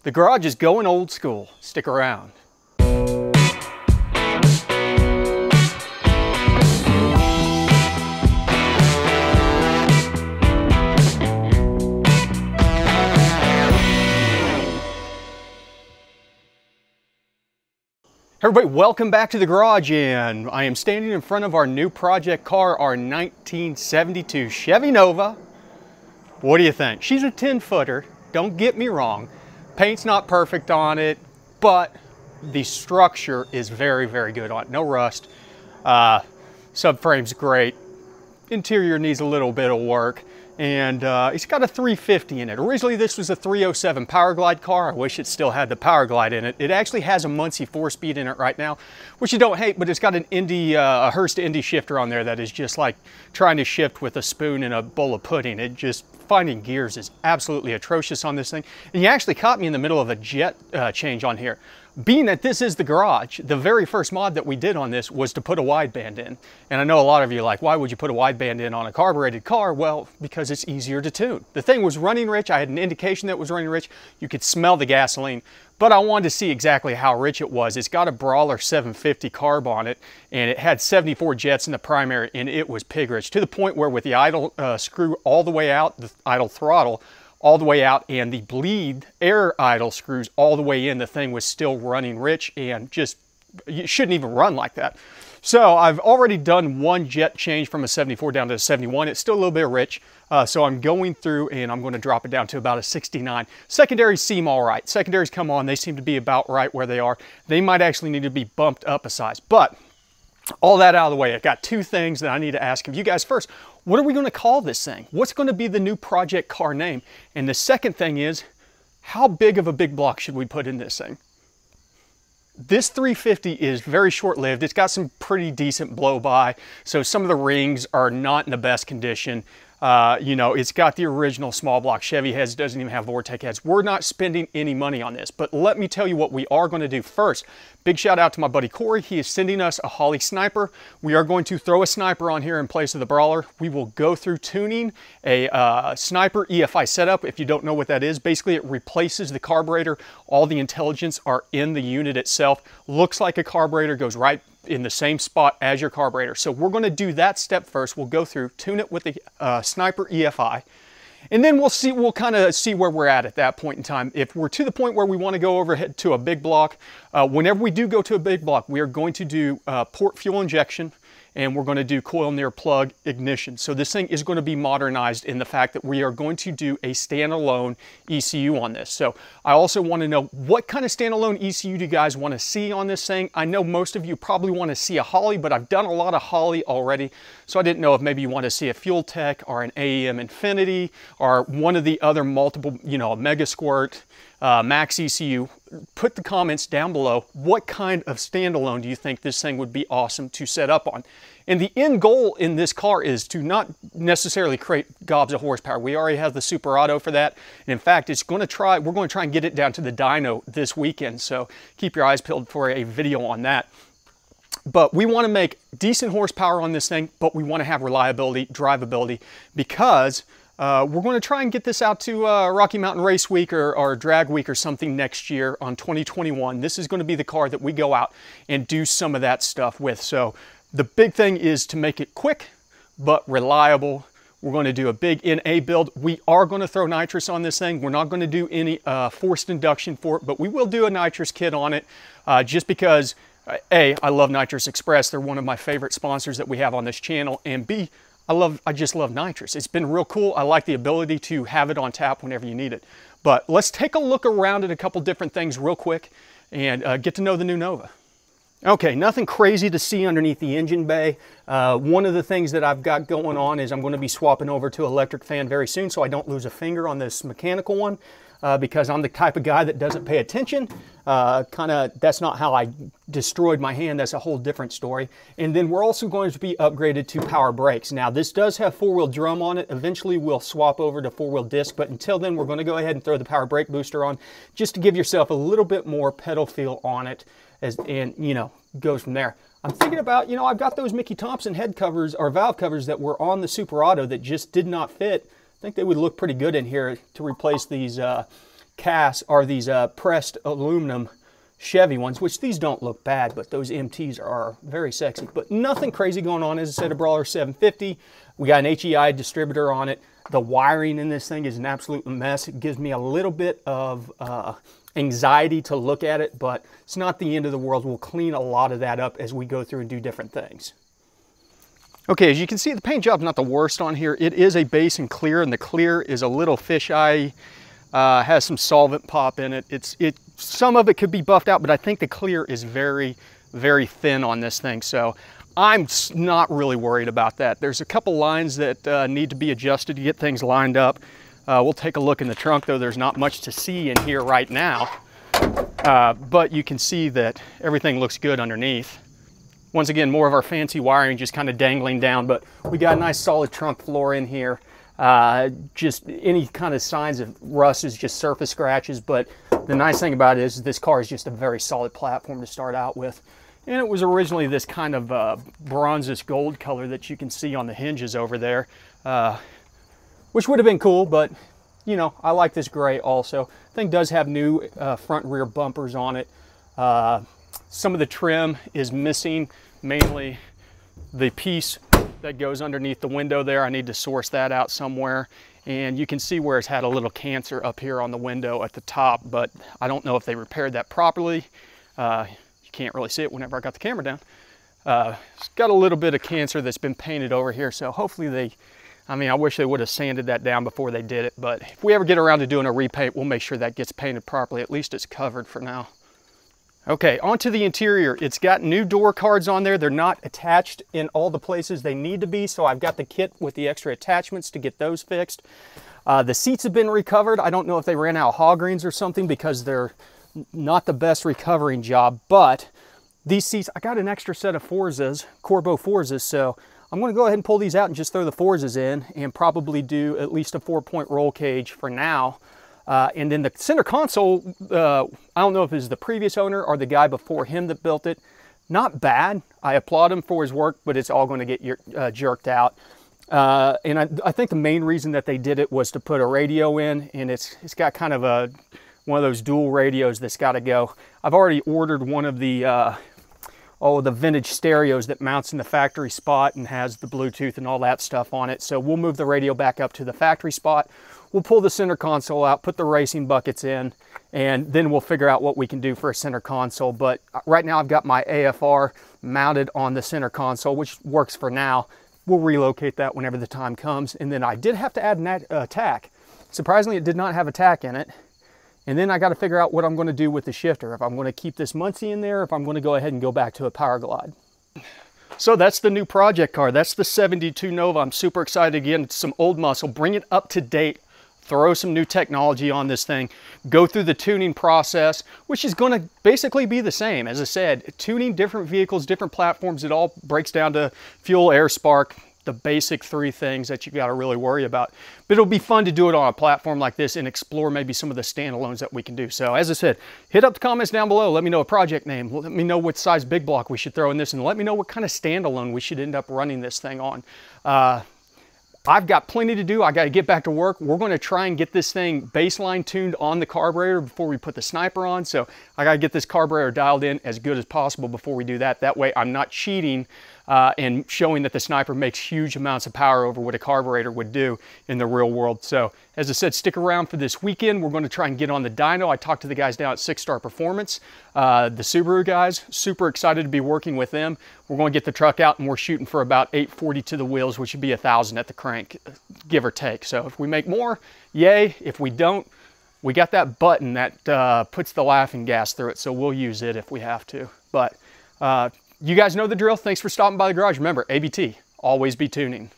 The garage is going old school. Stick around. Everybody, welcome back to the garage, and I am standing in front of our new project car, our 1972 Chevy Nova. What do you think? She's a 10-footer, don't get me wrong. Paint's not perfect on it, but the structure is very, very good on it. No rust. Subframe's great. Interior needs a little bit of work. And it's got a 350 in it. Originally this was a 307 Powerglide car. I wish it still had the Powerglide in it. It actually has a Muncie 4-speed in it right now, which you don't hate, but it's got an a Hurst Indy shifter on there that is just like trying to shift with a spoon in a bowl of pudding. It just, finding gears is absolutely atrocious on this thing. And you actually caught me in the middle of a jet change on here. Being that this is the garage, the very first mod that we did on this was to put a wideband in. And I know a lot of you are like, why would you put a wideband in on a carbureted car? Well, because it's easier to tune. The thing was running rich. I had an indication that it was running rich. You could smell the gasoline, but I wanted to see exactly how rich it was. It's got a Brawler 750 carb on it, and it had 74 jets in the primary, and it was pig rich to the point where with the idle screw all the way out, the idle throttle, all the way out, and the bleed air idle screws all the way in, the thing was still running rich, and just, you shouldn't even run like that. So I've already done one jet change from a 74 down to a 71. It's still a little bit rich. So I'm going through and I'm going to drop it down to about a 69. Secondaries seem all right. Secondaries come on, they seem to be about right where they are. They might actually need to be bumped up a size, but all that out of the way, I've got two things that I need to ask of you guys. First, what are we going to call this thing? What's going to be the new project car name? And the second thing is, how big of a big block should we put in this thing? This 350 is very short-lived. It's got some pretty decent blow-by, so some of the rings are not in the best condition. You know, it's got the original small block Chevy heads, doesn't even have Vortec heads. We're not spending any money on this, but let me tell you what we are going to do first. Big shout out to my buddy Corey. He is sending us a Holley Sniper. We are going to throw a Sniper on here in place of the Brawler. We will go through tuning a Sniper EFI setup. If you don't know what that is, basically it replaces the carburetor. All the intelligence are in the unit itself. Looks like a carburetor, goes right in the same spot as your carburetor. So we're going to do that step first. We'll go through, tune it with the Sniper EFI, and then we'll kind of see where we're at that point in time. If we're to the point where we want to go overhead to a big block, whenever we do go to a big block, we are going to do port fuel injection, and we're going to do coil near plug ignition. So this thing is going to be modernized in the fact that we are going to do a standalone ECU on this. So I also want to know, what kind of standalone ECU do you guys want to see on this thing? I know most of you probably want to see a Holley, but I've done a lot of Holley already. So I didn't know if maybe you want to see a Fuel Tech or an AEM Infinity or one of the other multiple, you know, a Mega Squirt, Max ECU. Put the comments down below. What kind of standalone do you think this thing would be awesome to set up on? And the end goal in this car is to not necessarily create gobs of horsepower. We already have the Super Auto for that. And in fact, we're going to try and get it down to the dyno this weekend. So keep your eyes peeled for a video on that. But we want to make decent horsepower on this thing, but we want to have reliability, drivability, because we're going to try and get this out to Rocky Mountain Race Week or Drag Week or something next year on 2021. This is going to be the car that we go out and do some of that stuff with. So the big thing is to make it quick but reliable. We're going to do a big NA build. We are going to throw nitrous on this thing. We're not going to do any forced induction for it, but we will do a nitrous kit on it just because, A, I love Nitrous Express. They're one of my favorite sponsors that we have on this channel, and B, I just love nitrous. It's been real cool. I like the ability to have it on tap whenever you need it. But let's take a look around at a couple different things real quick and get to know the new Nova. Okay, nothing crazy to see underneath the engine bay. One of the things that I've got going on is I'm going to be swapping over to electric fan very soon, so I don't lose a finger on this mechanical one. Because I'm the type of guy that doesn't pay attention. That's not how I destroyed my hand. That's a whole different story. And then we're also going to be upgraded to power brakes. Now this does have four-wheel drum on it. Eventually we'll swap over to four-wheel disc, but until then we're going to go ahead and throw the power brake booster on just to give yourself a little bit more pedal feel on it, and you know, goes from there. I'm thinking about, you know, I've got those Mickey Thompson head covers or valve covers that were on the Super Auto that just did not fit. I think they would look pretty good in here to replace these casts are these pressed aluminum Chevy ones, which these don't look bad, but those MTs are very sexy. But nothing crazy going on. As I said, a Brawler 750. We got an HEI distributor on it. The wiring in this thing is an absolute mess. It gives me a little bit of anxiety to look at it, but it's not the end of the world. We'll clean a lot of that up as we go through and do different things. Okay, as you can see, the paint job's not the worst on here. It is a base and clear, and the clear is a little fisheye. Has some solvent pop in it. Some of it could be buffed out, but I think the clear is very, very thin on this thing. So I'm not really worried about that. There's a couple lines that need to be adjusted to get things lined up. We'll take a look in the trunk, though there's not much to see in here right now. But you can see that everything looks good underneath. Once again, more of our fancy wiring just kind of dangling down, but we got a nice solid trunk floor in here. Just any kind of signs of rust is just surface scratches, but the nice thing about it is this car is just a very solid platform to start out with. And it was originally this kind of bronzish gold color that you can see on the hinges over there, which would have been cool, but you know, I like this gray also. The thing does have new front and rear bumpers on it. Some of the trim is missing, mainly the piece that goes underneath the window there. I need to source that out somewhere. And you can see where it's had a little cancer up here on the window at the top, but I don't know if they repaired that properly. You can't really see it whenever I got the camera down. It's got a little bit of cancer that's been painted over here, so hopefully I wish they would have sanded that down before they did it, but if we ever get around to doing a repaint, we'll make sure that gets painted properly. At least it's covered for now. Okay, onto the interior. It's got new door cards on there. They're not attached in all the places they need to be, so I've got the kit with the extra attachments to get those fixed. The seats have been recovered. I don't know if they ran out of hog greens or something because they're not the best recovering job, but these seats, I got an extra set of Forzas, Corbeau Forzas, so I'm gonna go ahead and pull these out and just throw the Forzas in and probably do at least a 4-point roll cage for now. And then the center console, I don't know if it was the previous owner or the guy before him that built it. Not bad. I applaud him for his work, but it's all going to get jerked out. And I think the main reason that they did it was to put a radio in, and it's got kind of one of those dual radios that's got to go. I've already ordered one of the vintage stereos that mounts in the factory spot and has the Bluetooth and all that stuff on it. So we'll move the radio back up to the factory spot. We'll pull the center console out, put the racing buckets in, and then we'll figure out what we can do for a center console. But right now I've got my AFR mounted on the center console, which works for now. We'll relocate that whenever the time comes. And then I did have to add a tack. Surprisingly, it did not have a tack in it. And then I got to figure out what I'm going to do with the shifter. If I'm going to keep this Muncie in there, if I'm going to go ahead and go back to a Powerglide. So that's the new project car. That's the 72 Nova. I'm super excited again. It's some old muscle. Bring it up to date. Throw some new technology on this thing. Go through the tuning process, which is going to basically be the same. As I said, tuning different vehicles, different platforms, it all breaks down to fuel, air, spark, the basic 3 things that you got to really worry about. But it'll be fun to do it on a platform like this and explore maybe some of the standalones that we can do. So as I said, hit up the comments down below. Let me know a project name. Let me know what size big block we should throw in this, and let me know what kind of standalone we should end up running this thing on. I've got plenty to do. I got to get back to work. We're going to try and get this thing baseline tuned on the carburetor before we put the Sniper on. So I got to get this carburetor dialed in as good as possible before we do that. That way I'm not cheating and showing that the Sniper makes huge amounts of power over what a carburetor would do in the real world. So as I said, stick around for this weekend. We're going to try and get on the dyno. I talked to the guys down at 6 Star Performance, the Subaru guys. Super excited to be working with them. We're going to get the truck out, and we're shooting for about 840 to the wheels, which would be 1,000 at the crank, give or take. So if we make more, yay. If we don't, we got that button that puts the laughing gas through it, so we'll use it if we have to. But you guys know the drill. Thanks for stopping by the garage. Remember, ABT, always be tuning.